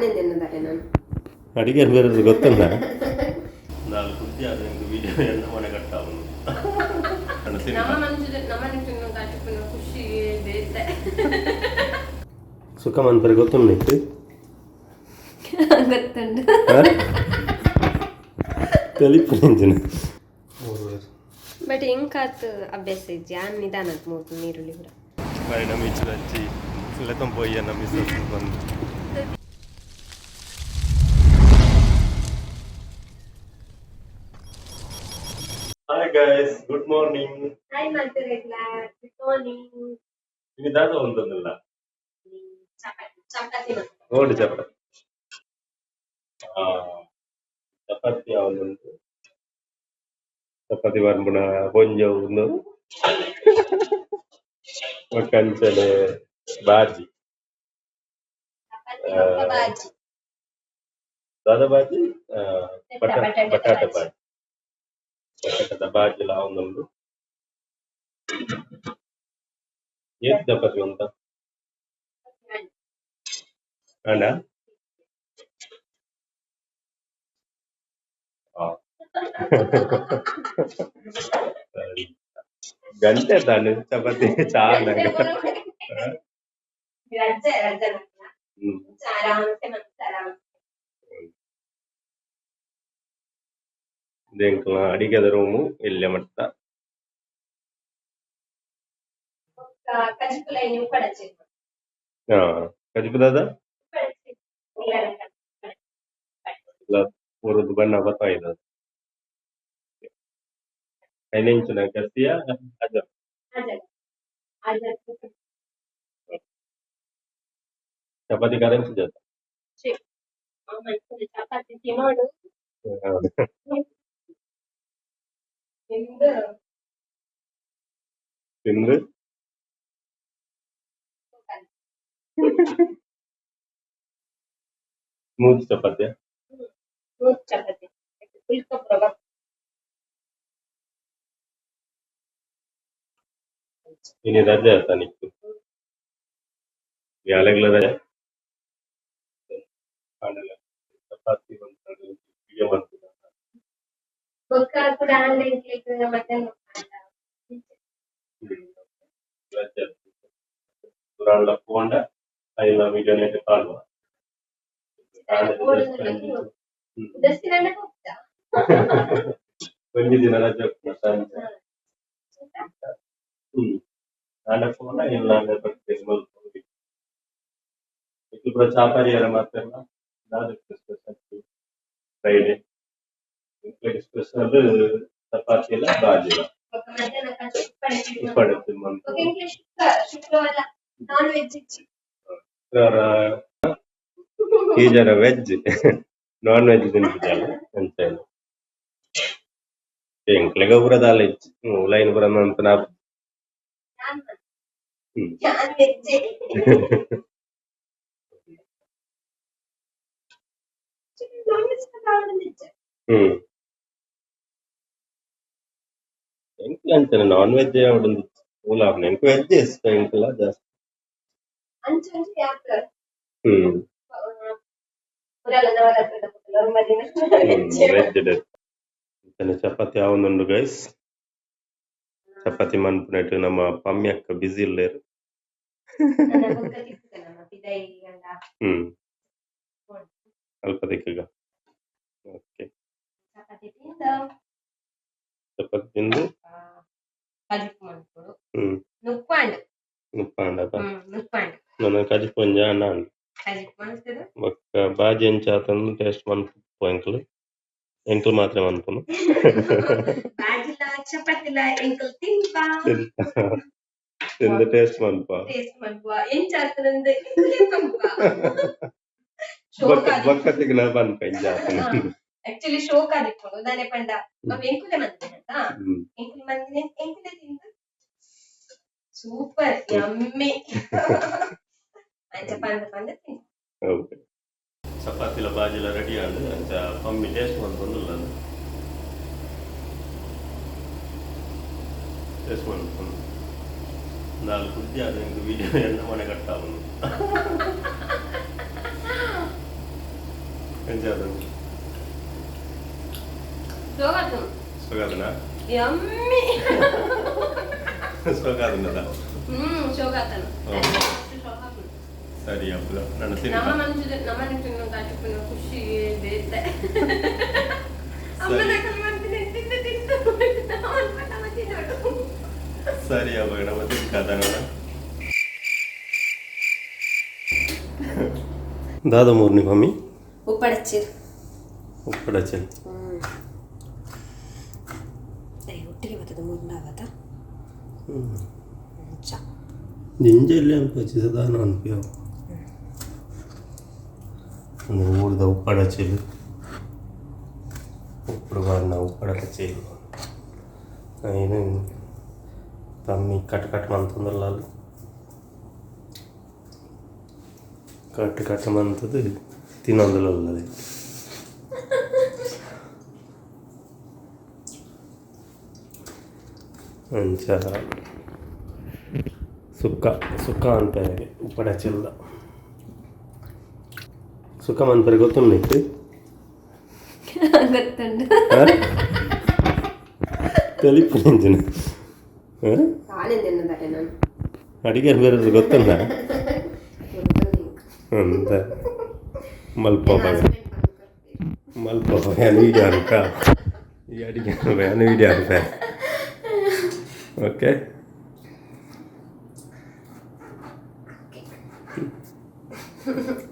ತಿನ್ನದಾರೆ ನಾನು ಅಡಿಗೆ ಬೇರೆ ಗೊತ್ತಲ್ಲ ನಾಲ್ಕು ಕುರ್ಚಿ ಅದು ನಿಮ್ಗೆ ವಿಡಿಯೋ ಎಲ್ಲ ಮನೆ ಕಟ್ಟಾವನು ಖುಷಿ ಬೇರೆ ಸುಖ ಮಂತ್ರಿ ಗೊತ್ತುಂಟು ಗೊತ್ತುಂಟು ತೆಲಿಪು ನೆಂಜಿನ ಬಟ್ ಹೆಂಗಾತು ಅಭ್ಯಾಸ ಇದೆಯಾ ನಿಧಾನಕ್ಕೆ ಮೂರು ನೀರುಳ್ಳಿ ಕೂಡ ಪರಿಣಾಮ ಇಚ್ಚು ಹಚ್ಚಿ ಇಲ್ಲ ತಂಪೊಯ್ಯ ನಮ್ಮ ಮಿಸ್ ಬಂದು Hi guys, good morning. Hi Mantaregla, good morning. ಇದು ದಾದ ಒಂದೊಂದಲ್ಲ ಚಪಾತಿ ನೋಡಿ ಚಪಾತಿ ಚಪಾತಿ ಒಂದೊಂದು ಚಪಾತಿ ಬರ್ಬುಣ ಗೊಂಜ ಒಂದು ಕಂಚಲೆ ಬಾಜಿ ಬಾಜಿ ದಾದ ಬಾಜಿ ಬಟಾಟೆ ಬಟಾಟೆ ಬಾಜಿ ಬಟಾಟದ ಬಾಜಿಲ ಒಂದೊಂದು ಏತ್ ಚಪಾತಿ ಅಂತ ಅಣ್ಣ ಗಂಟೆ ತಾನು ಚಪಾತಿ ಚಾಲ ದೇಂಕಲ ಅಡಿಗೆದ ರೂಮು ಇಲ್ಲೇ ಮಟ್ಟ ಕಜಿಪುದಾದ ಪೂರದ್ದು ಬಣ್ಣ ಗೊತ್ತಾಯ್ತು ಐನೆಂಚಿನ ಕಸಿಯ ಅಜ ಚಪಾತಿ ಕರೆನ್ಸಿ ಜೊತೆ ಚಪಾತಿ ತಿನ್ನೋಡು ತಿಂದು ಸ್ಮೂತ್ ಚಪಾತಿ ಚಪಾತಿ ಫುಲ್ ಇನ್ನು ರಜೆ ಆಯ್ತಾ ನಿಕ್ಕು ಯಾಲೆಗ್ಲ ರಜೆ ಚಪಾತಿ ವಿಡಿಯೋ ಮಾಡ್ತಿದ್ದ ಕೂಡ ಮತ್ತೆ ಪುರಾಣ ಪೋಂಡ ಐನ ವಿಡಿಯೋ ನೆಟ್ ಕಾಣುವ ಒಂದು ದಿನ ರಜೆ ನಾಳೆ ಪೋಂಡ ಇಲ್ಲ ఇప్పుడు చాపరియాల మాత్రమే నాది స్పెషల్ ఫ్రైడే స్పెషల్ చపాతీల బాజీల పడుతుంది మనకు ఈ జర వెజ్ నాన్ వెజ్ తినిపించాలి అంతే ఇంట్లోగా కూడా దాలేజ్ లైన్ కూడా అంత నాకు ಎಂಕ್ಲ ಅಂತಾನೆ ನಾನ್ ವೆಜ್ ಯಾವ್ದು ಊಲಾಗ್ನ ಎಂಕ್ ವೆಜ್ ಇಷ್ಟ ಎಂಕ್ಲ ಜಾಸ್ತಿ ವೆಜ್ ಚಪಾತಿ ಯಾವೊಂದುಂಡು ಗೈಸ್ ಚಪಾತಿ ಮನ್ಪುನೆಟ್ ನಮ್ಮ ಪಮ್ಮಿ ಅಕ್ಕ ಬಿಸಿ ಇಲ್ಲೇರು ಅಲ್ಪ ದಿಕ್ಕಗ ಓಕೆ ಚಪಾತಿ ತಿಂದು ನುಪ್ಪಾಂಡದ ನನ್ನ ಕಜಿಪುಂಜ ನಾನು ಬೊಕ್ಕ ಬಾಜಿ ಎಂಚಾತಂದು ಟೇಸ್ಟ್ ಮನ್ಪು ಎಂಕ್ಲು ಎಂಕ್ಲು ಮಾತ್ರ ಮನ್ಪುನು ತಿಂದು ಟೇಸ್ಟ್ ಮನ್ಪ ಬೊಕ್ಕ ತಿಗ್ನ ಮನ್ಪ ಎಂಚಾತನ ಆಕ್ಚುಲಿ ಶೋಕ ದಿಕ್ಕೊಂಡು ನಾನೇ ಪಂಡ ಎಂಕುಲೆ ಮಂದಿನ ಎಂಕುಲೆ ಮಂದಿನ ಎಂಕುಲೆ ತಿಂದು ಸೂಪರ್ ಯಮ್ಮಿ ಅಂಚ ಪಂಡ ಪಂಡ ತಿಂದು ಓಕೆ ಚಪಾತಿಲ ಬಾಜಿಲ ರೆಡಿ ಆಂಡು ಅಂಚ ಪಮ್ಮಿ ಟೇಸ್ಟ್ ಮನ್ಪೊಂದುಲ್ಲ ಟೇಸ್ಟ್ ಮನ್ಪೊಂದು ನಾಲ್ಕು ಕುರ್ಚಿ ಅದು ನಿಮ್ಗೆ ವಿಡಿಯೋ ಎಲ್ಲ ಮನೆ ಕಟ್ಟಾವನು ಎಂಜಾದನು ಸೋಗಾದನಾ ಯಮ್ಮಿ ಸೋಗಾದನದ ಶೋಗಾತನ ಸರಿ ಅಪ್ಪಲ ನನ್ನ ನಮ್ಮ ತಿನ್ನು ತಾಟಿಪಿನ ಖುಷಿ ಬೇತೆ ಅಮ್ಮನ ಕಮ್ಮಿ ಮಾಡ್ತೀನಿ ತಿಂದು ಸರಿ ಅವಾಗ ನಮ್ಮ ತಿನ್ಕಾದನೋಣ ದಾದ ಮೂರ್ನಿ ಮಮ್ಮಿ ಉಪ್ಪಡಚ್ಚಿರ್ ಉಪ್ಪಡಚ್ಚಲ್ ಒಟ್ಟಿಗೆ ಬರ್ತದೆ ಮೂರ್ನಾಗತ್ತ ಜಿಂಜಲ್ಲಿ ಅನ್ಪಚ್ಚಿಸದಾನ ಅನ್ಪಿಯವು ಅಂದ್ರೆ ಊರ್ದ ಉಪ್ಪಡಚ್ಚಲು ಉಪ್ಪಡು ಬಾರಿನ ಉಪ್ಪಡಚ್ಚಲು ಏನು ತಮ್ಮಿ ಕಟ್ ಮಂತಂದಲ್ಲ ಅಲ್ಲಿ ಕಟ್ ಮಂತದ್ದು ತಿನ್ನೊಂದಲ್ಲದೆ ಅಂಚ ಸುಕ್ಕ ಅನ್ಪೇರೆಗೆ ಉಪ್ಪಡಚ್ಚಲ್ಲ ಸುಕ್ಕ ಮನ್ಪೇರೆ ಗೊತ್ತುಂಟು ಗೊತ್ತುಂಡು ತೆಲಿಪು ನಿಂತಿನ ಅಡಿಗೆ ಬೇರೆ ಗೊತ್ತಲ್ಲ ಅಂತ ಮಲ್ಪ ವೀಡಿಯೋ ಅನ್ಕ ಈ ಅಡಿಗೆ ವೀಡಿಯೋ ಅನ್ಕ ಓಕೆ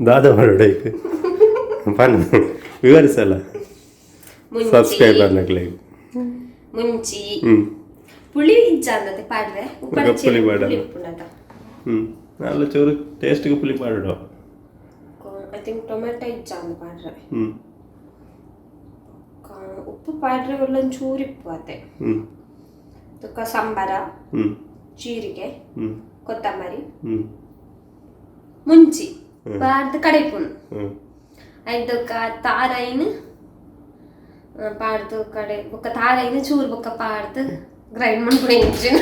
ದಾದ ಹೊರಡೈಕ್ ಪನ್ ವಿವರಿಸಲ್ಲ ಸಬ್ಸ್ಕ್ರೈಬರ್ ನಕ್ಲೆ ಮುಂಚಿ ಪುಳಿ ಇಜ್ಜಾಂದತೆ ಪಾಡ್ರೆ ಪುಳಿ ಪಾಡ ಅಲ್ಲ ಚೂರು ಟೇಸ್ಟ್ಗೆ ಪುಳಿ ಪಾಡೋ ಐ ಥಿಂಕ್ ಟೊಮೆಟೊ ಇಜ್ಜಾಂದ ಪಾಡ್ರೆ ಉಪ್ಪು ಪಾಡ್ರೆ ಒಳ್ಳೊಂಚೂರು ಇಪ್ಪು ಅತ್ತೆ ತುಕ್ಕ ಸಾಂಬಾರ ಜೀರಿಗೆ ಕೊತ್ತಂಬರಿ ಮುಂಚಿ ಪಾಡ್ದು ಕಡೆಪುನು ಐದಕ್ಕ ತಾರೈನು ಪಾಡ್ದು ಕಡೆ ಬೊಕ್ಕ ತಾರೈನು ಚೂರು ಬೊಕ್ಕ ಪಾಡ್ದು ಗ್ರೈಂಡ್ ಮಾಡ್ಕೊಂಡು ಇಂಚಿನ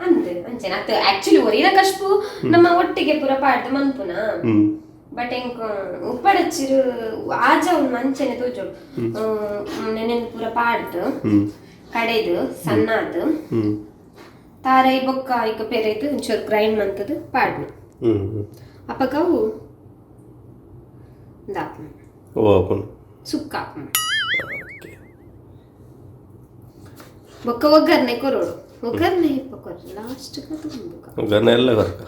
ಅಂತೆ ಅಂಚೆನ ಅತ್ತ ಆಕ್ಚುಲಿ ಒರಿನ ಕಶ್ಪು ನಮ್ಮ ಒಟ್ಟಿಗೆ ಪೂರ ಪಾಡ್ದು ಮನ್ಪುನ ಬಟ್ ಎಂಕ್ ಉಪ್ಪಡಚ್ಚಿರು ಆಜ ಒಂದು ಮಂಚೆನೆ ತೋಜೋಡು ನೆನೆನ್ ಪೂರ ಪಾಡ್ದು ಕಡೆದು ಸಣ್ಣದು ತಾರೈ ಬೊಕ್ಕ ಈಗ ಪೆರೈತು ಒಂಚೂರು ಗ್ರೈಂಡ್ ಮಂತದು ಪಾಡ್ನು ಅಪ್ಪಗವು ದಾಪ್ನು ಸುಕ್ಕ ಬೊಕ್ಕ ಒಗ್ಗರ್ನೆ ಕೊರೋಡು ಒಗ್ಗರ್ನೆ ಇಪ್ಪ ಕೊರ ಲಾಸ್ಟ್ ಒಗ್ಗರ್ನೆ ಎಲ್ಲ ಬರ್ಕ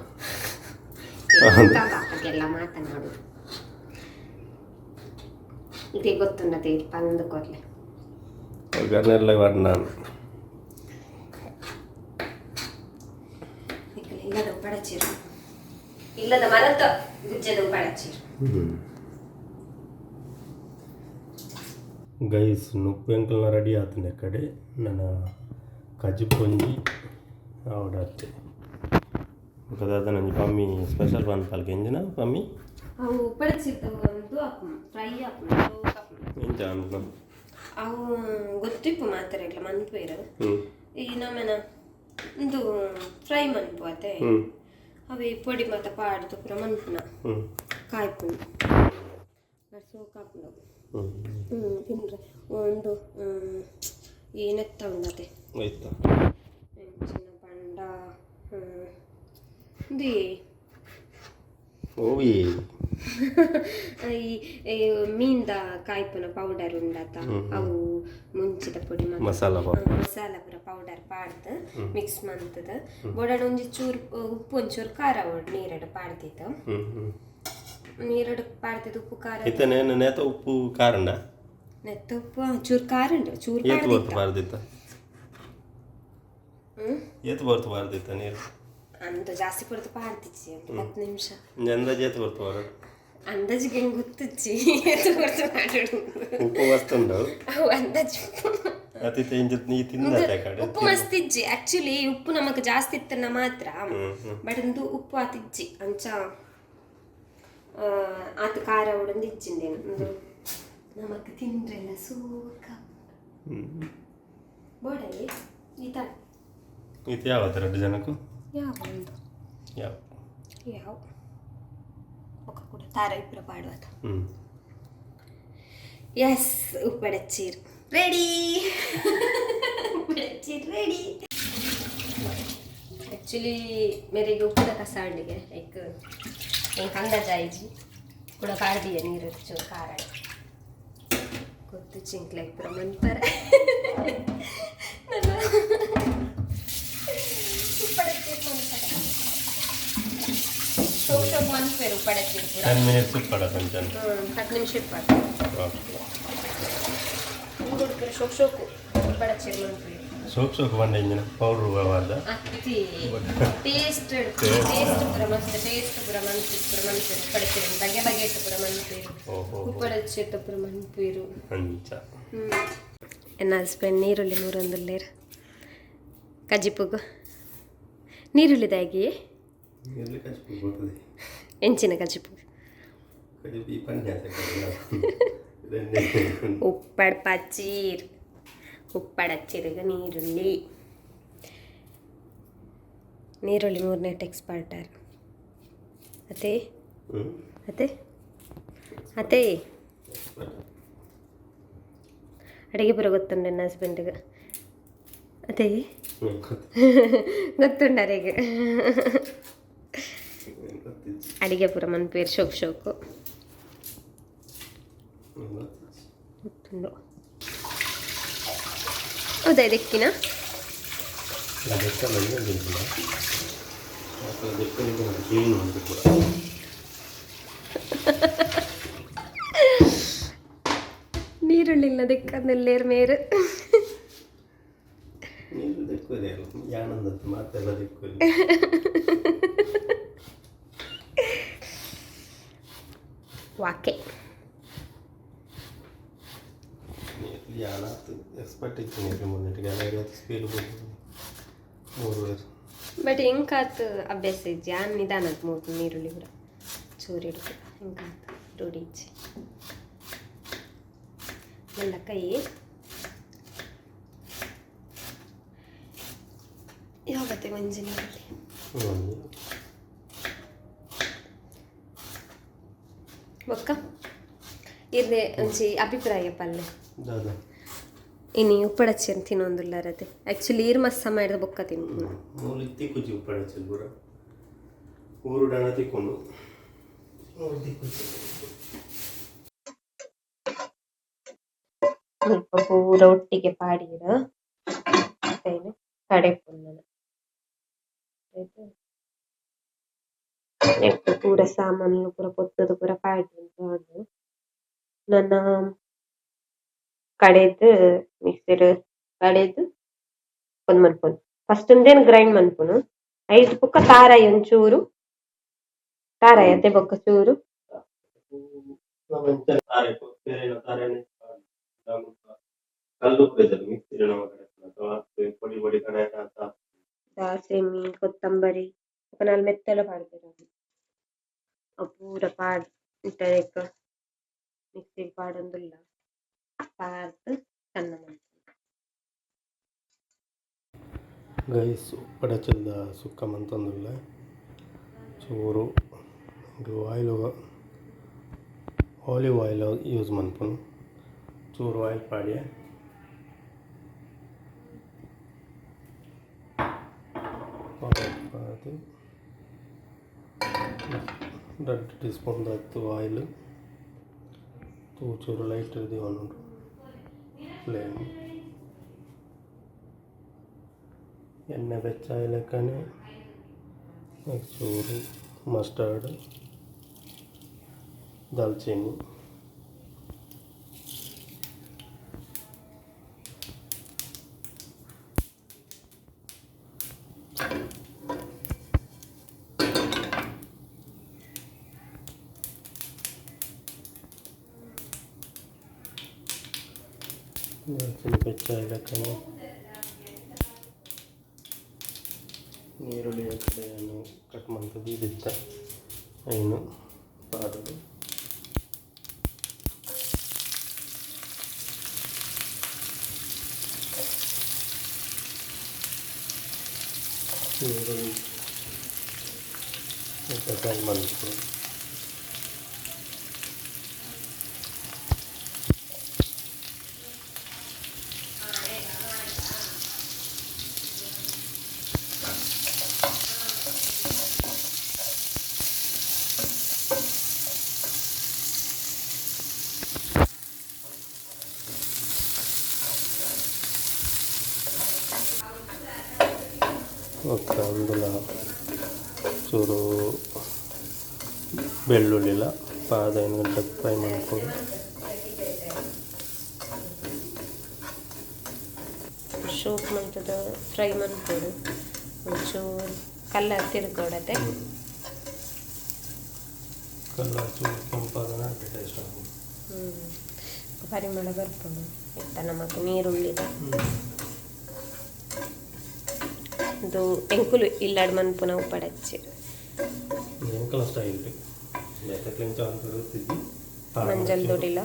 ಎಲ್ಲ ಮಾತನಾಡುದು ಇದೇ ಗೊತ್ತುಂಡತೆ ಪಂದು ಕೊರ್ಲೆ ಒಗ್ಗರ್ನೆ ಎಲ್ಲ ಬರ್ ನಾನು ಇಲ್ಲದ ಉಪ್ಪಡಚ್ಚಿರು ಇಲ್ಲದ ಮರತ ಗುಜ್ಜದ ಉಪ್ಪಡಚ್ಚಿರು ಗೈಸ್ ನುಪ್ಪೆಂಕಲ್ನ ರೆಡಿ ಆತನ ಕಡೆ ನನ್ನ ಕಜ್ಜಿ ಪೊಂಜಿ ಆವಡತ್ತೆ ಅದಾದ ನನ್ನ ಪಮ್ಮಿ ಸ್ಪೆಷಲ್ ಬನ್ ಪಾಲ್ಗೆ ಎಂಜಿನ ಪಮ್ಮಿ ಅವು ಉಪ್ಪಡಚ್ಚಿರ್ತವು ಒಂದು ಫ್ರೈ ಎಂಜ ಅನ್ಕೊಂಡು ಅವು ಗೊತ್ತಿಪ್ಪು ಮಾತಾಡಲ್ಲ ಮನ್ಪೇರು ಈ ನಮ್ಮನ ಒಂದು ಫ್ರೈ ಮನ್ಪು ಅತ್ತೆ ಅವೇ ಪೊಡಿ ಮಾತ ಪಾಡ್ದು ಪುರ ಮನ್ಪುನ ಕಾಯ್ಪುಂಡು ಸೋಕಾಪುಂಡು ತಿಂದ್ರೆ ಒಂದು ಏನೆತ್ತ ಉಂಡತೆ ಚಿನ್ನ ಪಂಡ ದಿ ಓವಿ ಈ ಮೀನ್ದ ಕಾಯ್ಪುನ ಪೌಡರ್ ಉಂಡತ ಅವು ಮುಂಚಿದ ಪೊಡಿ ಮಸಾಲ ಪೂರ ಪೌಡರ್ ಪಾಡ್ದು ಮಿಕ್ಸ್ ಮಂತದ ಬೋಡಾಡ ಒಂಜಿ ಚೂರು ಉಪ್ಪು ಒಂಚೂರು ಖಾರ ನೀರಡು ಪಾಡ್ತಿತ್ತು ನೀರಡು ಪಾಡ್ತಿದ್ದು ಉಪ್ಪು ಖಾರ ನೆತ್ತ ಉಪ್ಪು ಖಾರನ ನೆತ್ತ ಉಪ್ಪು ಚೂರು ಖಾರ ಉಂಟು ಚೂರು ಪಾಡ್ದಿತ್ತ ಏತು ಬರ್ತು ಬಾರ್ದಿತ್ತ ನೀರು ಅಂದ ಜಾಸ್ತಿ ಪಡ್ತು ಪಾಡ್ತಿಚ್ಚಿ 10 ನಿಮಿಷ ಅಂದಾಜು ಏತು ಬರ್ತು ಬಾರ ಅಂದಾಜಿಗೆ ಹೆಂಗೆ ಗೊತ್ತಿಚ್ಚಿ ಏತು ಬರ್ತು ಮಾಡು ಉಪ್ಪು ಮಸ್ತುಂಡು ಅಂದಾಜು ಅತಿಥಿ ನೀ ತಿಂದ ಕಡೆ ಉಪ್ಪು ಮಸ್ತ್ ಇಜ್ಜಿ ಆಕ್ಚುಲಿ ಉಪ್ಪು ನಮಕ್ ಜಾಸ್ತಿ ಇತ್ತನ ಮಾತ್ರ ಬಟ್ ಒಂದು ಉಪ್ಪು ಆತಿಜ್ಜಿ ಅಂಚ ಆತ ಖಾರ ಉಡಂದು ಇಚ್ಚಿಂದೇನು ಒಂದು ನಮಕ್ ತಿಂದ್ರೆಲ್ಲ ಸೂಕ ಬೋಡಲ್ಲಿ ಈತ ಇದು ಯಾವ 2 ಜನಕ್ಕೂ ಯಾವ ಒಂದು ಯಾವ ಯಾವ ಬೊಕ್ಕ ಕೂಡ ತಾರ ಇಬ್ಬರ ಪಾಡುವತ ಹ್ಞೂ ಎಸ್ ಉಪ್ಪಡಚ್ಚೀರ್ ರೆಡಿ ಉಪ್ಪಡಚ್ಚೀರ್ ರೆಡಿ ಆ್ಯಕ್ಚುಲಿ ಮೇರೆಗೆ ಉಪ್ಪದ ಕಸಾಂಡಿಗೆ ಲೈಕ್ ಹೆಂಗೆ ಕಂದ ಜಾಯಿಜಿ ಕೂಡ ಕಾಡ್ದಿಯ ನೀರು ಚೂರು ಖಾರ ಗೊತ್ತು ಚಿಂಕ್ಲಾಗಿ ಪುರ ಮನ್ಪರ ಶೋಕ್ ಶೋಕ್ ಮನ್ಪೇರು ಉಪ್ಪಡಚ್ಚೀರ್ ಪೂರ 10 minutes ಉಪ್ಪಡ ಕೊಂಚ 10 ನಿಮಿಷ ಇಪ್ಪಾಡು ಹುಡುಗರು ಶೋಕ್ ಶೋಕು ಉಪ್ಪಡಚ್ಚೀರ್ ಮನ್ಪೇರು ಸೋಪ್ ಬಂದ ಇಂಜಿನ ಪೌಡ್ರು ಬಾರ್ದ ಅತ್ತಿ ಟೇಸ್ಟ್ ಪುರ ಮಸ್ತ್ ಟೇಸ್ಟ್ ಪುರ ಮನ್ಪೇರು ಉಪ್ಪಡಚ್ಚೀರ್ ಬಗೆ ಬಗೆ ಇಟ್ಟು ಪುರ ಮನ್ಪೇರು ಓಹೋ ಉಪ್ಪಡಚ್ಚೀರ್ ಪುರ ಮನ್ಪೇರು ಅಂಚ ನನ್ನ ಹಸ್ಬೆಂಡ್ ನೀರುಳ್ಳಿ ಮೂರೊಂದುಲ್ಲೇರು ಕಜಿಪುಗು ನೀರುಳ್ಳಿದಾಗಿ ಎಲ್ಲಿ ಕಚ್ಪು ಬರ್ತದೆ ಎಂಚಿನ ಕಜಿಪುಗು ಕಜಿಪು ಈ ಪನ್ಯಾಸ ಉಪ್ಪಡ್ ಪಚ್ಚೀರ್ ಉಪ್ಪಡಚ್ಚೀರಿಗೆ ನೀರುಳ್ಳಿ ಮೂರನೇ ಎಕ್ಸ್ಪರ್ಟರ್ ಅತ್ತೆ ಅತ್ತೆ ಅತ್ತೆ ಅಡುಗೆ ಪುರ ಗೊತ್ತುಂಡು ನನ್ನ ಹಸ್ಬೆಂಡ್ಗೆ ಅದೇ ಗೊತ್ತುಂಡು ಅರೆಗೆ ಅಡಿಗೆ ಪುರ ಮನ್ಪೇರು ಶೋಕ್ ಶೋಕು ಗೊತ್ತುಂಡು ಹೌದಾ ಇದಕ್ಕಿನ ನೀರುಳ್ಳಿ ಇಲ್ಲ ದಿಕ್ಕಂದಲ್ಲೇರು ಮೇರು ನೀರು ದಿಕ್ಕುದೇ ಅಲ್ಲ ಯಾನಂದತ್ತು ಮಾತೆಲ್ಲ ದಿಕ್ಕುದೇ ವಾಕೆ ನೀರು ಯಾನತ್ತು ಎಕ್ಸ್ಪರ್ಟ್ ಇತ್ತು ನೀರು ಮುಂದಿಟ್ಟಿಗೆ ಎಲ್ಲ ಸ್ಪೀಡ್ ಬಂದು 3 ವರ್ಷ ಬಟ್ ಹೆಂಗಾತು ಅಭ್ಯಾಸ ಇಜ್ಜಿ ಆ ನಿಧಾನ ಮೂರು ನೀರುಳ್ಳಿ ಕೂಡ ಚೂರು ಹಿಡ್ದು ಹೆಂಗಾತು ರೂಢಿ ಇಜ್ಜಿ ಎಲ್ಲ ಕೈ ಯಾವತ್ತೆ ಒಂಜಿ ನೀರುಳ್ಳಿ ಬೊಕ್ಕ ಇರ್ದೆ ಒಂಚಿ ಅಭಿಪ್ರಾಯ ಪಲ್ಲೆ ಇನ್ನು ಉಪ್ಪಡಚ್ಚಿ ಅಂತ ತಿನ್ನೊಂದುಲ್ಲಾರದೆ ಆ್ಯಕ್ಚುಲಿ ಈರು ಮಸ್ಸ ಮಾಡಿದ ಬೊಕ್ಕ ತಿನ್ನು ಮೂಲ ತಿಕ್ಕುಜಿ ಉಪ್ಪಡಚ್ಚಿ ಪೂರ ಊರು ಡಣ ತಿಕ್ಕೊಂಡು ಸ್ವಲ್ಪ ಪೂರ ಒಟ್ಟಿಗೆ ಪಾಡಿರ ಕಡೆ ಪೊನ್ನನ ನೆಟ್ಟು ಪೂರ ಸಾಮಾನು ಪೂರ ಪೊತ್ತದು ಪೂರ ಪಾಡಿ ಅಂತ ನನ್ನ ಕಡೆದು ಮಿಕ್ಸರ್ ಕಡೆದು ಒಂದು ಮನ್ಪುನು ಫಸ್ಟ್ ಒಂದೇನು ಗ್ರೈಂಡ್ ಮನ್ಪುನು ಐದು ಪುಕ್ಕ ತಾರಾಯಿ ಒಂಚೂರು ತಾರಾಯಿ ಅತ್ತೆ ಬೊಕ್ಕ ಚೂರು ದಾಸೆಮಿ ಕೊತ್ತಂಬರಿ ನಾಲ್ ಮೆತ್ತಲ ಪಾಡ್ತಾರೆ ಪೂರ ಪಾಡ್ ಇಟ್ಟ ಮಿಕ್ಸಿಗೆ ಪಾಡೊಂದುಲ್ಲ ಪಾರ್ದು ಸಣ್ಣ ಗೈಸ್ ಉಪ್ಪಡಚ್ಚಲ್ದ ಸುಕ್ಕ ಮಂತಂದುಲ್ಲ ಚೂರು ಆಲಿವ್ ಆಯಿಲ್ ಯೂಸ್ ಮನ್ಪುನು ಚೂರು ಆಯಿಲ್ ಪಾಡಿ ಅದು 2 ಟೀಸ್ಪೂನ್ ದತ್ತು ಆಯಿಲ್ ಚೂರು ಲೈಟ್ ಇರ್ದಿ ಒಂದು ಫ್ಲೇಮ್ ಎಣ್ಣೆ ಬೆಚ್ಚಾಯಿ ಲೆಕ್ಕನೆ ಚೂರು ಮಸ್ಟರ್ಡ್ ದಾಲ್ಚಿನ್ನಿ ದಾಲ್ಚಿನ್ನಿ ಬೆಚ್ಚಾಯಿ ಲೆಕ್ಕನೆ ನೀರುಳ್ಳಿಯ ಕಡೆಯನ್ನು ಕಟ್ ಮಾಡ್ತಾ ಬೀದಿತ್ತ ಏನು ಪಾಡೋದು ನೀರುಳ್ಳಿ ಫ್ರೈ ಮಾಡ್ಬೇಕು ಚೂರು ಬೆಳ್ಳುಳ್ಳಿಲ್ಲ ಪಾದ 5 ಗಂಟೆ ಫ್ರೈ ಮಾಡ್ಕೊಂಡು ಶೋಕ್ ಮಂತದ ಫ್ರೈ ಮಾಡ್ಕೊಡು ಒಂಚೂರು ಕಲರ್ ತಿರ್ಕೊಡತ್ತೆ ಕಲರ್ ಚೂರು ಕೆಂಪಾದ ಟೇಸ್ಟ್ ಆಗುತ್ತೆ. ಪರಿಮಳ ಬರ್ಕೊಂಡು ಇತ್ತ ನಮಗೆ ನೀರುಳ್ಳಿದ ಇದು ಎಂಕುಲು ಇಲ್ಲಾಡ್ ಮನ್ಪುನ ಉಪ್ಪಡಚ್ಚಿ ಎಂಕಲ ಸ್ಟೈಲ್ ಮಂಜಲ್ ದೊಡಿಲ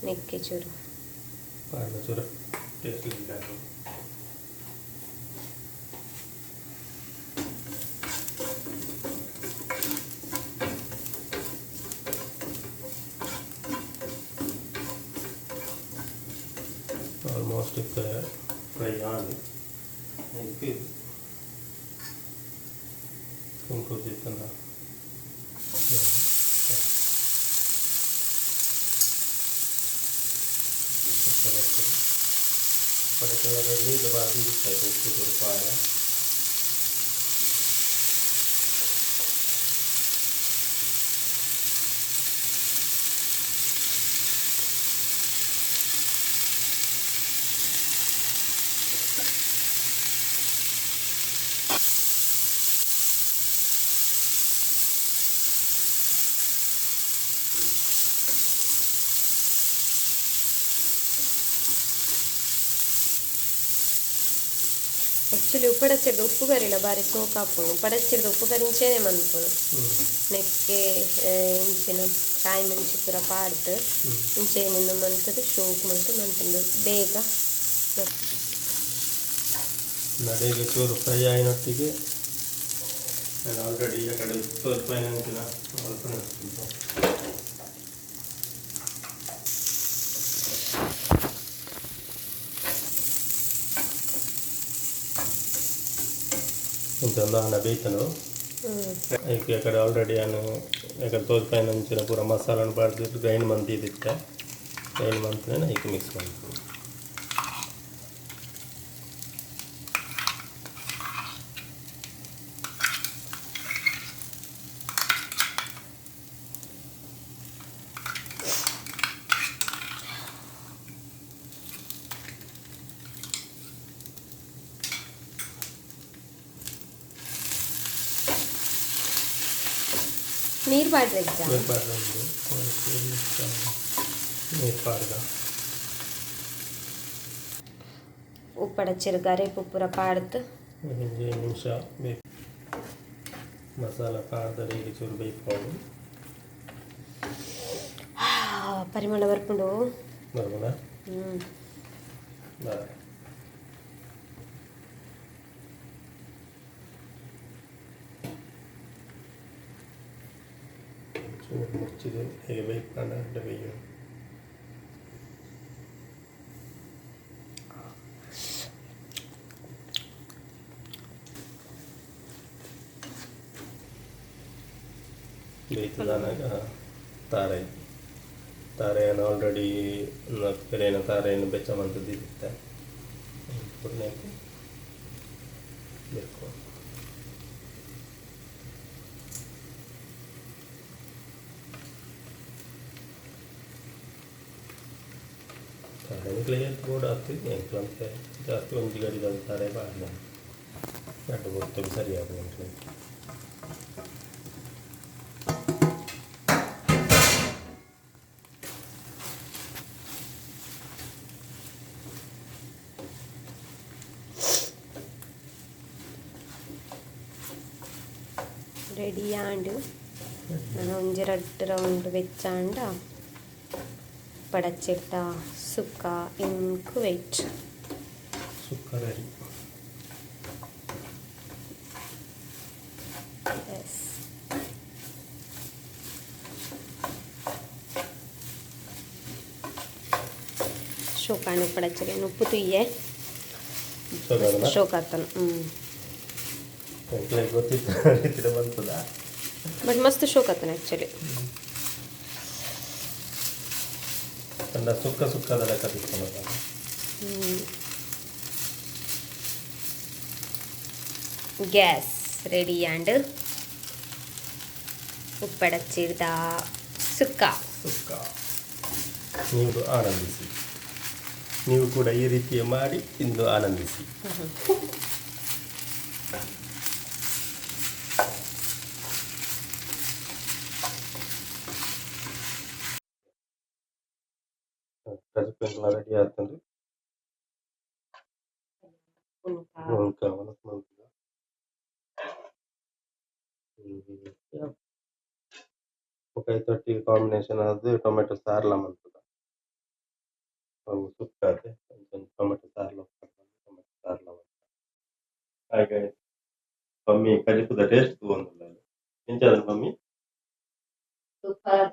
ನೆಕ್ಕೆ ಚೂರು ಚೂರು ಟೇಸ್ಟ್ ಆಲ್ಮೋಸ್ಟ್ ಫ್ರೈ ಆಗಿ ಕುಂಕುದಿತ್ತಲ್ಲ ಪಡಕೆ ನೀರು ಬಾಗಿ ಇರ್ತಾಯಿತ್ತು ಉಪ್ಪು ಸ್ವಲ್ಪ ಆ್ಯಕ್ಚುಲಿ ಉಪ್ಪಡಚ್ಚಿರ್ದು ಉಪ್ಪು ಕರಿಲ ಬಾರಿ ಸೋಕ್ ಹಾಕೋಣ ಉಪ್ಪಡಚ್ಚಿರ್ದು ಉಪ್ಪು ಕರಿಂಚೇನೆ ಮನ್ಪುನು ನೆಕ್ಕೆ ಇಂಚಿನ ಕಾಯಿ ಮುಂಚಿ ಪೂರ ಪಾಡ್ದು ಇಂಚೇನಿಂದ ಮಂತದ್ದು ಶೋಕ್ ಮಂತು ಮಂತಂದು ಬೇಗ ನಡೆಗೆ ಚೂರು ಫ್ರೈ ಆಯಿನೊಟ್ಟಿಗೆ ನಾನು ಆಲ್ರೆಡಿ ಈ ಕಡೆ ಸ್ವಲ್ಪ ಏನಂತಿನ ಇಂತಂದು ಬೇಯ್ತನು ಈ ಕಡೆ ಆಲ್ರೆಡಿ ನಾನು ಯಾಕಡೆ ತೋರ್ಪಾಯಿನ ಅಂಚಿನ ಪೂರ ಮಸಾಲನ್ನು ಬಾಡ್ದು ಗ್ರೈಂಡ್ ಮಂತಿದ್ದಿತ್ತೆ ಗ್ರೈಂಡ್ ಮಂತನೇ ಈಗ ಮಿಕ್ಸ್ ಮಾಡ್ತೀನಿ. ನೀರು ಬಾಡ್ರೆ ಉಪ್ಪಡಚ್ಚಿರ ಗರೇಪು ಪೂರ ಪಾಡ್ದು 5 ನಿಮಿಷ ಬೇಕು ಮಸಾಲ ಪಾಡ್ದರೆ ಈಗ ಚೂರು ಬೇಯ್ಕೊಂಡು ಪರಿಮಳ ಬರ್ಕೊಂಡು ಬರ್ಬೋದಾ ಚೂರು ಮುಚ್ಚಿದೆ ಹೇಗೆ ಬೇಯ್ಕೊಂಡು ಅಡ್ಡ ಬೇಯ್ಯು ಬೇಯ್ತದಾನಾಗ ತಾರೆಯನ್ನು ಆಲ್ರೆಡಿ ಕೆರೆಯನ್ನು ತಾರೆಯನ್ನು ಬೆಚ್ಚಮಂತದ್ದಿರುತ್ತೆ ಪುರ್ಣಕ್ಕೆ ಬೇಕು ತಾರೆಯನ್ನು ಕ್ಲಿಯರ್ ಕೂಡ ಆಗ್ತದೆ ಎಂಕ್ಲಂತೆ ಜಾಸ್ತಿ ಒಂದು ಗಡಿದ ತಾರೆ ಬಾಡಿನ ಎರಡು ಗೊತ್ತು ಸರಿಯಾದ రెడీ ఆండు ನಾನು ಒಂಜಿ 2 ರೌಂಡ್ വെച്ചാണ്ട് പടച്ചിട്ട ಸುಕ್ಕ ಇಂಕು ವೆಯ್ಟ್ ಸುಕ್ಕ ರೆಡಿ ಎಸ್ ಶೋಕಾಣೆ ಪಡಚ್ಚಗೆ ಉಪ್ಪು ತುಯ್ಯೆ ಶೋಕಾತನು ಗೊತ್ತಿತ್ತು ಬಂತದ ಬಟ್ ಮಸ್ತ್ ಶೋಕಾತನು ಆ್ಯಕ್ಚುಲಿ ಸುಕ್ಕ ಸುಕ್ಕದ ಲೆಕ್ಕ ತಿಳ್ಕೊಳ್ಳೋದು ಗ್ಯಾಸ್ ರೆಡಿ ಆ್ಯಂಡ್ ಉಪ್ಪಡಚ್ಚಿಡ್ದ ಸುಕ್ಕ. ನೀವು ಆನಂದಿಸಿ, ನೀವು ಕೂಡ ಈ ರೀತಿಯ ಮಾಡಿ ತಿಂದು ಆನಂದಿಸಿ. ಕಜಪೆಲ್ಲ ರೆಡಿ ಆಗ್ತದೆ. ತೊಟ್ಟಿಗೆ ಕಾಂಬಿನೇಷನ್ ಅದು ಟೊಮೆಟೊ ಸಾರ್ಲ ಮಾಡ್ತದ. ಅವು ಸುಕ್ಕಾದೆ ಟೊಮೆಟೊ ಸಾರ್ಲ ಟೊಮೆಟೊ ಸಾರ್ಲ ಹಾಗೆ ಮಮ್ಮಿ ಕಲಿಪುದ ಟೇಸ್ಟ್ ತಗೊಂಡಿಲ್ಲ ಎಂಚಾದ ಮಮ್ಮಿ ಸೂಪರ್.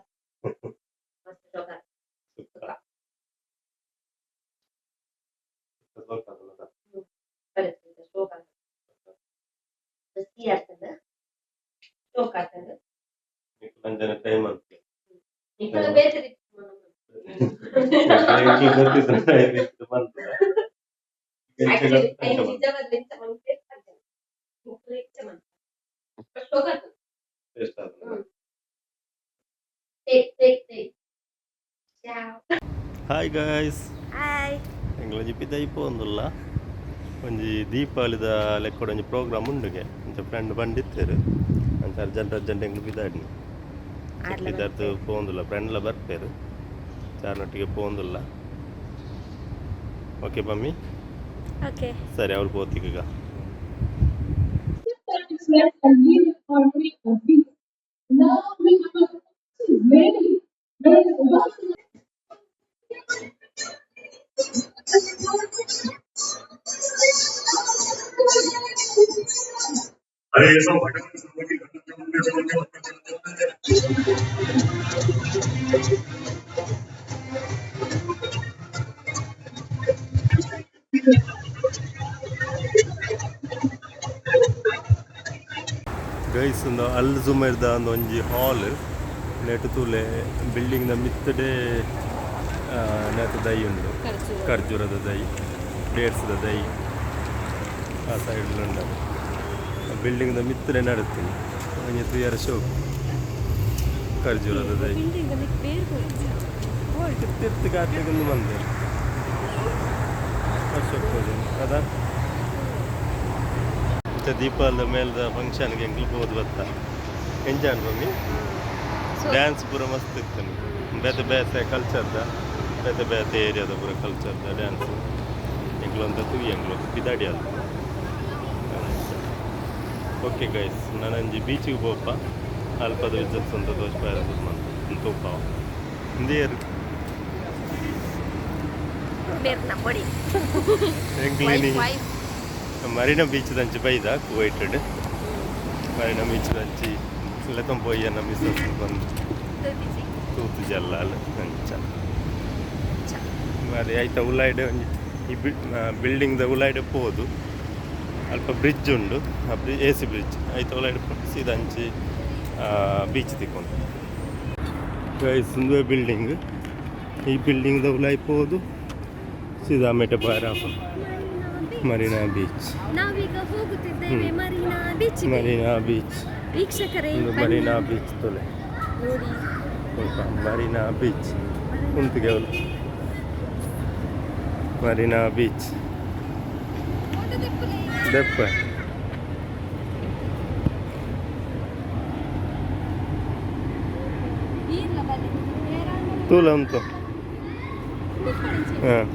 ನಂಜನ ಟ್ರೈ ಮಾಡ್ತೀನಿ. ಹಾಯ್ ಗಾಯ್ಸ್, ಎಂಗ್ಲೊಂಜಿ ಪಿದ ಇಪ್ಪೊಂದುಲ್ಲ ಒಂಜಿ ದೀಪಾವಳಿದ ಲೆಕ್ಕ ಒಂಜಿ ಪ್ರೋಗ್ರಾಮ್ ಉಂಡುಗೆ ಅಂಚ ಫ್ರೆಂಡ್ ಬಂದಿತ್ತೇರು ಅಂಚ ಅರ್ಜೆಂಟ್ ಎಂಗ್ಲು ಬಿದಾಡಿನಿ ಇದರದ್ದು ಪೋಂದುಲ್ಲ ಫ್ರೆಂಡ್ಲ ಬರ್ಪೇರು ಚಾರ್ನೊಟ್ಟಿಗೆ ಪೋಂದುಲ್ಲ. ಓಕೆ ಮಮ್ಮಿ, ಸರಿ ಅವ್ರು ಪೋತಿಗ. ಗೈಸ್ ಒಂದು ಅಲ್ ಜುಮೈರ್ದ ಒಂಜಿ ಹಾಲ್ ನೆಟ್ ತೂಲೆ ಬಿಲ್ಡಿಂಗ್ದ ಮಿತ್ತಡೆ ನೆಟ್ ದೈ ಉಂಡು, ಖರ್ಜೂರದ ದೈ, ಡೇಟ್ಸ್ದ ದೈ ಆ ಸೈಡ್ಲುಂಡು. ಬಿಲ್ಡಿಂಗ್ದ ಮಿತ್ತಡೆ ನಡುತ್ತೀನಿ ಒಂಜಿ 3 ಇಯರ್ ಶೋಕ್ ಖರ್ಜೂರದ ದೈ ತಿರ್ತು ಗಾಟ್ಲಿಗೊಂದು ಬಂದೆ ಅಶೋಕ್ ಅದಾ ದೀಪಾವಳಿದ ಮೇಲ್ದ ಫಂಕ್ಷನ್ಗೆ ಎಂಗ್ಲಿಗೆ ಹೋದ್ ಬತ್ತ ಎಂಜಾಯ್ ಮಮ್ಮಿ. ಡ್ಯಾನ್ಸ್ ಪೂರ ಮಸ್ತ್ ಇತ್ತು, ಬೇತೆ ಬೇತೆ ಕಲ್ಚರ್ದ ಬೇತೆ ಬೇತೆ ಏರಿಯಾದ ಪೂರ ಕಲ್ಚರ್ದ ಡ್ಯಾನ್ಸ್ ಎಂಗ್ಲೊಂದು ಎಂಗ್ಲೊಂದು ಪಿದಾಡಿ ಅಲ್ಲ. ಓಕೆ ಗೈಸ್, ನಾನಂಜಿ ಬೀಚಿಗೆ ಹೋಪ ಅಲ್ಪದ ವಿಜತ್ ಅಂತ ತೋಚ್ಪಾಯ ತೂಪಾವ ಇಂದೇರು ಎಂಗ್ಲಿನಿ ಮರೀನಾ ಬೀಚ್ ದಂಚಿ ಬೈದ ಕುವೈಟೆಡ್ ಮರೀನಾ ಬೀಚ್ ದಂಚಿ ಲೆತಂ ಪೋಯ್ಯ ನಮ್ಮ ಮಿಸ್ಸಸ್ ಬಂದು ತೂತು ಜಲ್ಲ ಅಂಚ మరి ಐತ ಉಲಾಯ್ಡೆ ಈ ಬಿಲ್ಡಿಂಗ್ದ ಉಲಾಯ್ಡೆ ಪೋದು ಅಲ್ಪ ಬ್ರಿಡ್ಜ್ ಉಂಡು, ಆ AC ಬ್ರಿಡ್ಜ್ ಐತ ಉಲಾಯ್ಡೆ ಸೀದಾ ಅಂಚಿ ಬೀಚ್ ತಿಕ್ಕೊಂಡು ಗೈಸ್ ಒಂದುವೆ ಬಿಲ್ಡಿಂಗ್. ಈ ಬಿಲ್ಡಿಂಗ್ದ ಉಲಾಯ್ ಪೋದು ಸೀದಾ ಮೆಟೆ ಬಾರ ಮರೀನಾ ಬೀಚ್. ನಾವೀಗ ಹೋಗುತ್ತಿದ್ದೇವೆ ಮರೀನಾ ಬೀಚ್ ವೀಕ್ಷಕರೇ, ಮರೀನಾ ಬೀಚ್ ತೊಲೆ ನೋಡಿ ಮರೀನಾ ಬೀಚ್ ಕುಂತಿಗೆ ಅವಳು ಮರೀನಾ ಬೀಚ್ ದೆಪ್ಪ ತೂಲ ಉಂಟು. ಹಾಂ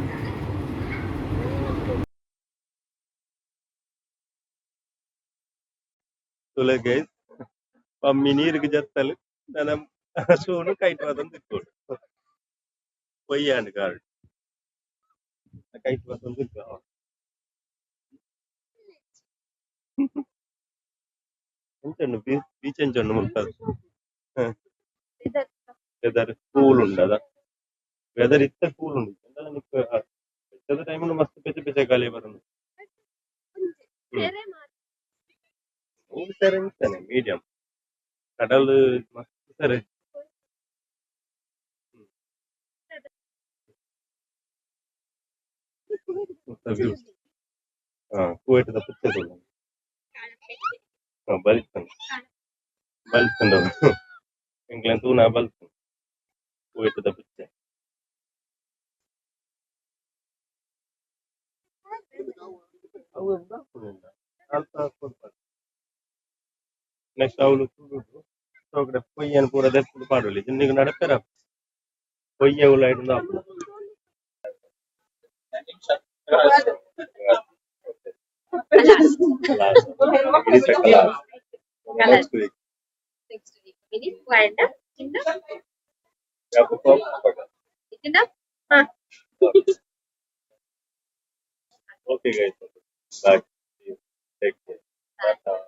ತುಲೆ ಗೈಸ್ ಮಮ್ಮಿ ನೀರಿಗೆ ಜತ್ತಲು ನನ್ನ ಶೂನು ಕೈಟ್ ಅದೊಂದು ಇಟ್ಕೊಡು ಒಯ್ಯಾಂಡ್ ಗಾರ್ಡ್ ಕೈಟ್ ಅದೊಂದು ಇಟ್ಟು ಎಂಚಂಡು ಬೀಚ್ ಎಂಚಂಡು ಮುಲ್ಪದು ವೆದರ್ ಕೂಲ್ ಉಂಡು ಅದ ವೆದರ್ ಇತ್ತ ಕೂಲ್ ಉಂಡು ಬೆಚ್ಚದ ಟೈಮ್ ಮಸ್ತ್ ಬೆಚ್ಚ ಗಾಳಿ ಬರೋದು. ಸರಿ ಇರ್ತಾನೆ ಮೀಡಿಯಂ ಕಡಲು ಮಸ್ತ್ ಸರಿ. ಕುವೈಟದ Puttur ಬಲಿಸ್ಕೊಂಡು England tu na bal wait the picture. Next avulu so poi pura del padoli jinni nadapera poi avula idunda ini sekelas next week ini വേണ്ട ya pokok ഇതിന്റെ ആ okay guys bye take care. Bye.